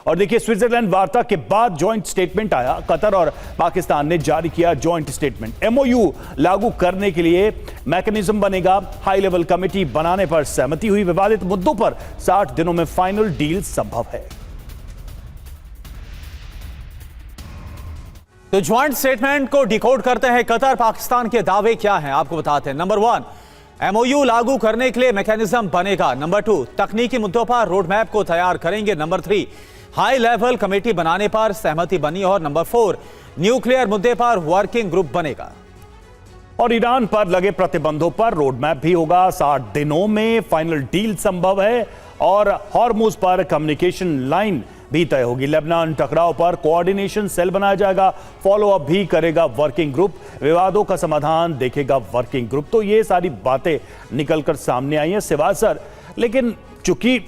और देखिए, स्विट्जरलैंड वार्ता के बाद जॉइंट स्टेटमेंट आया। कतर और पाकिस्तान ने जारी किया जॉइंट स्टेटमेंट। एमओयू लागू करने के लिए मैकेनिज्म बनेगा। हाई लेवल कमेटी बनाने पर सहमति हुई। विवादित मुद्दों पर 60 दिनों में फाइनल डील संभव है। तो ज्वाइंट स्टेटमेंट को डिकोड करते हैं। कतर पाकिस्तान के दावे क्या हैं आपको बताते हैं। नंबर 1, एमओयू लागू करने के लिए मैकेनिज्म बनेगा। नंबर 2, तकनीकी मुद्दों पर रोड मैप को तैयार करेंगे। नंबर 3, हाई लेवल कमेटी बनाने पर सहमति बनी। और नंबर 4, न्यूक्लियर मुद्दे पर वर्किंग ग्रुप बनेगा। और ईरान पर लगे प्रतिबंधों पर रोड मैप भी होगा। 60 दिनों में फाइनल डील संभव है। और हॉर्मुज पर कम्युनिकेशन लाइन भी तय होगी। लेबनान टकराव पर कोऑर्डिनेशन सेल बनाया जाएगा। फॉलो अप भी करेगा वर्किंग ग्रुप। विवादों का समाधान देखेगा वर्किंग ग्रुप। तो ये सारी बातें निकलकर सामने आई हैं सिवा सर। लेकिन चूंकि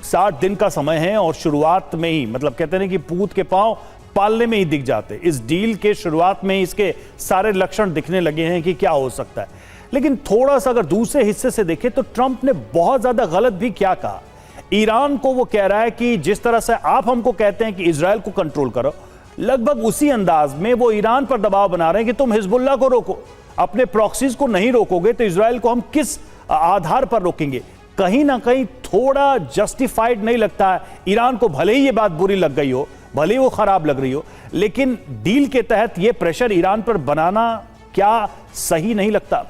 60 दिन का समय है और शुरुआत में ही, मतलब कहते हैं कि पूत के पांव पालने में ही दिख जाते। इस डील के शुरुआत में ही इसके सारे लक्षण दिखने लगे हैं कि क्या हो सकता है। लेकिन थोड़ा सा अगर दूसरे हिस्से से देखें तो ट्रंप ने बहुत ज्यादा गलत भी क्या कहा। ईरान को वो कह रहा है कि जिस तरह से आप हमको कहते हैं कि इजराइल को कंट्रोल करो, लगभग उसी अंदाज में वो ईरान पर दबाव बना रहे हैं कि तुम हिजबुल्लाह को रोको। अपने प्रॉक्सीज को नहीं रोकोगे तो इजराइल को हम किस आधार पर रोकेंगे। कहीं ना कहीं थोड़ा जस्टिफाइड नहीं लगता है ईरान को। भले ही ये बात बुरी लग गई हो, भले ही वो खराब लग रही हो, लेकिन डील के तहत ये प्रेशर ईरान पर बनाना क्या सही नहीं लगता?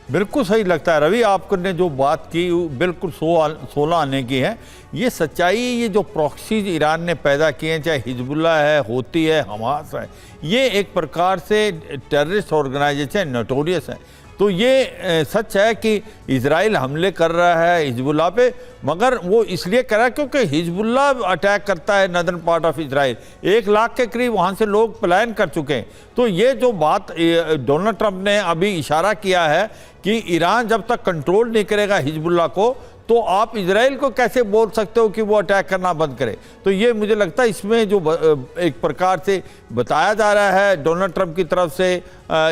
बिल्कुल सही लगता है रवि। आपने जो बात की बिल्कुल 16 आने की है। ये सच्चाई, ये जो प्रॉक्सीज ईरान ने पैदा किए हैं, चाहे हिजबुल्लाह है, होती है, हमास है, ये एक प्रकार से टेररिस्ट ऑर्गेनाइजेशन नोटोरियस है। तो ये सच है कि इजराइल हमले कर रहा है हिजबुल्लाह पे, मगर वो इसलिए कर रहा है क्योंकि हिजबुल्लाह अटैक करता है northern part of Israel. 1 lakh के करीब वहाँ से लोग पलायन कर चुके हैं। तो ये जो बात डोनाल्ड ट्रंप ने अभी इशारा किया है कि ईरान जब तक कंट्रोल नहीं करेगा हिजबुल्लाह को, तो आप इजराइल को कैसे बोल सकते हो कि वो अटैक करना बंद करे। तो ये मुझे लगता है इसमें जो एक प्रकार से बताया जा रहा है डोनाल्ड ट्रंप की तरफ से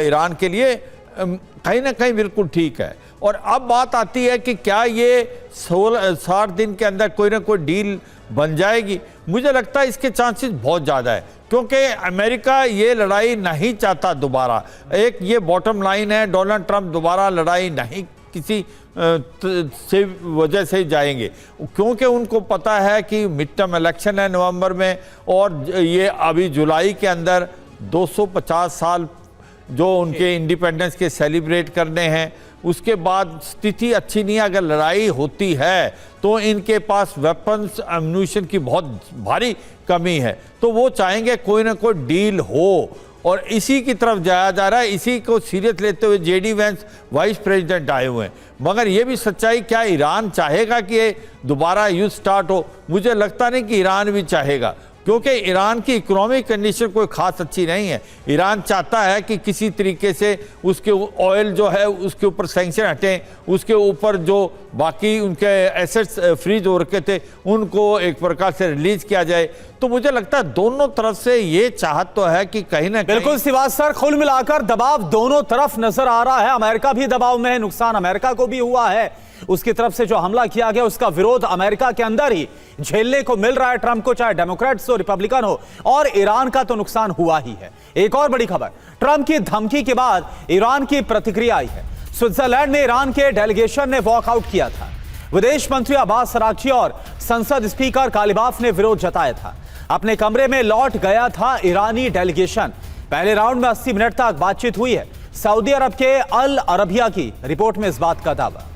ईरान के लिए, कहीं ना कहीं बिल्कुल ठीक है। और अब बात आती है कि क्या ये 60 दिन के अंदर कोई ना कोई डील बन जाएगी। मुझे लगता है इसके चांसेस बहुत ज़्यादा है, क्योंकि अमेरिका ये लड़ाई नहीं चाहता दोबारा। एक ये बॉटम लाइन है, डोनाल्ड ट्रंप दोबारा लड़ाई नहीं किसी से वजह से जाएंगे, क्योंकि उनको पता है कि मिड टर्म इलेक्शन है नवंबर में, और ये अभी जुलाई के अंदर 250 साल जो उनके इंडिपेंडेंस के सेलिब्रेट करने हैं। उसके बाद स्थिति अच्छी नहीं है। अगर लड़ाई होती है तो इनके पास वेपन्स एम्यूनिशन की बहुत भारी कमी है। तो वो चाहेंगे कोई ना कोई डील हो, और इसी की तरफ जाया जा रहा है। इसी को सीरियस लेते हुए जेडी वेंस वाइस प्रेसिडेंट आए हुए हैं। मगर ये भी सच्चाई, क्या ईरान चाहेगा कि ये दोबारा युद्ध स्टार्ट हो? मुझे लगता नहीं कि ईरान भी चाहेगा, क्योंकि ईरान की इकोनॉमिक कंडीशन कोई खास अच्छी नहीं है। ईरान चाहता है कि किसी तरीके से उसके ऑयल जो है उसके ऊपर सैंक्शन हटें, उसके ऊपर जो बाकी उनके एसेट्स फ्रीज हो रखे थे उनको एक प्रकार से रिलीज किया जाए। तो मुझे लगता है दोनों तरफ से ये चाहत तो है कि कहीं ना कहीं। बिल्कुल सिवाज सर, कुल मिलाकर दबाव दोनों तरफ नजर आ रहा है। अमेरिका भी दबाव में है, नुकसान अमेरिका को भी हुआ है। उसकी तरफ से जो हमला किया गया उसका विरोध अमेरिका के अंदर ही झेलने को मिल रहा है ट्रंप को, चाहे डेमोक्रेट्स हो, रिपब्लिकन हो। और ईरान का तो नुकसान हुआ ही है। एक और बड़ी खबर, ट्रंप की धमकी के बाद ईरान की प्रतिक्रिया आई है। स्विट्जरलैंड में ईरान के डेलीगेशन ने वॉकआउट किया था। विदेश मंत्री अब्बास अरागची और संसद स्पीकर कालिबाफ ने विरोध जताया था। अपने कमरे में लौट गया था ईरानी डेलीगेशन। पहले राउंड में 80 मिनट तक बातचीत हुई है। सऊदी अरब के अल अरबिया की रिपोर्ट में इस बात का दावा।